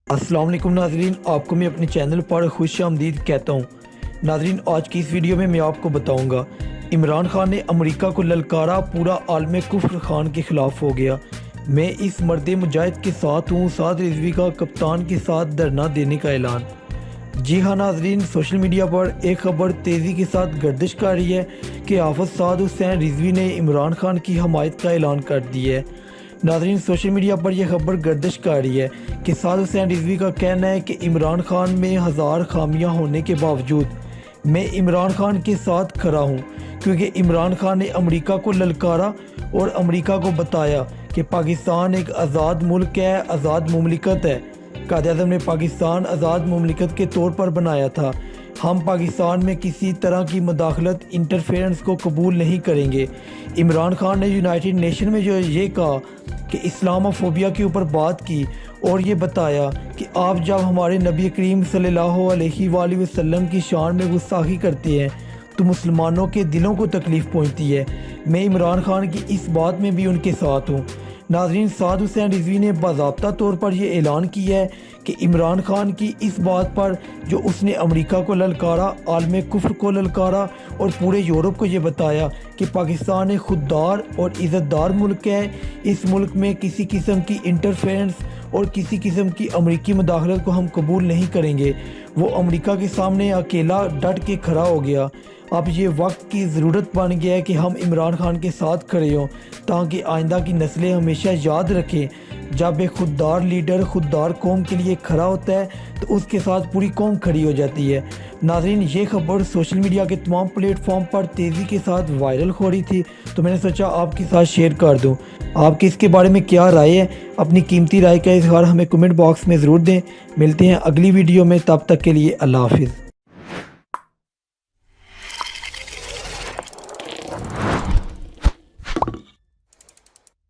अस्सलाम वालेकुम नाजरीन, आपको मैं अपने चैनल पर खुश आमदीद कहता हूँ। नाजरीन, आज की इस वीडियो में मैं आपको बताऊँगा इमरान खान ने अमेरिका को ललकारा, पूरा आलम कुफ्र खान के ख़िलाफ़ हो गया। मैं इस मर्द मुजाहिद के साथ हूँ। साद रिजवी का कप्तान के साथ धरना देने का ऐलान। जी हाँ नाजरीन, सोशल मीडिया पर एक खबर तेज़ी के साथ गर्दिश कर रही है कि हाफ़िज़ साद हुसैन रिजवी ने इमरान खान की हमायत का ऐलान कर दिया है। नाजरीन, सोशल मीडिया पर यह खबर गर्दिश कर रही है कि साद हुसैन रिजवी का कहना है कि इमरान खान में हज़ार खामियां होने के बावजूद मैं इमरान खान के साथ खड़ा हूं, क्योंकि इमरान खान ने अमेरिका को ललकारा और अमेरिका को बताया कि पाकिस्तान एक आज़ाद मुल्क है, आज़ाद मुमलिकत है। कायद-ए-आज़म ने पाकिस्तान आज़ाद मुमलिकत के तौर पर बनाया था। हम पाकिस्तान में किसी तरह की मुदाखलत, इंटरफेरेंस को कबूल नहीं करेंगे। इमरान खान ने यूनाइटेड नेशन में जो ये कहा कि इस्लामोफोबिया के ऊपर बात की और ये बताया कि आप जब हमारे नबी करीम सल्लल्लाहु अलैहि वसल्लम की शान में गुस्ताखी करते हैं तो मुसलमानों के दिलों को तकलीफ़ पहुंचती है। मैं इमरान खान की इस बात में भी उनके साथ हूँ। नाज़रीन, साद हुसैन रिजवी ने बाज़ाब्ता तौर पर यह ऐलान किया है कि इमरान खान की इस बात पर जो उसने अमेरिका को ललकारा, आलम कुफ्र को ललकारा और पूरे यूरोप को ये बताया कि पाकिस्तान एक खुददार और इज़्ज़तदार मुल्क है। इस मुल्क में किसी किस्म की इंटरफेरेंस और किसी किस्म की अमेरिकी मुदाखलत को हम कबूल नहीं करेंगे। वो अमेरिका के सामने अकेला डट के खड़ा हो गया। अब ये वक्त की ज़रूरत बन गया है कि हम इमरान खान के साथ खड़े हों, ताकि आइंदा की नस्लें हमेशा याद रखें, जब एक खुददार लीडर खुददार कौम के लिए खड़ा होता है तो उसके साथ पूरी कौम खड़ी हो जाती है। नाज़रीन, ये खबर सोशल मीडिया के तमाम प्लेटफॉर्म पर तेज़ी के साथ वायरल हो रही थी, तो मैंने सोचा आपके साथ शेयर कर दूं। आपकी इसके बारे में क्या राय है? अपनी कीमती राय का इज़हार हमें कमेंट बॉक्स में ज़रूर दें। मिलते हैं अगली वीडियो में, तब तक के लिए अल्लाह हाफिज़।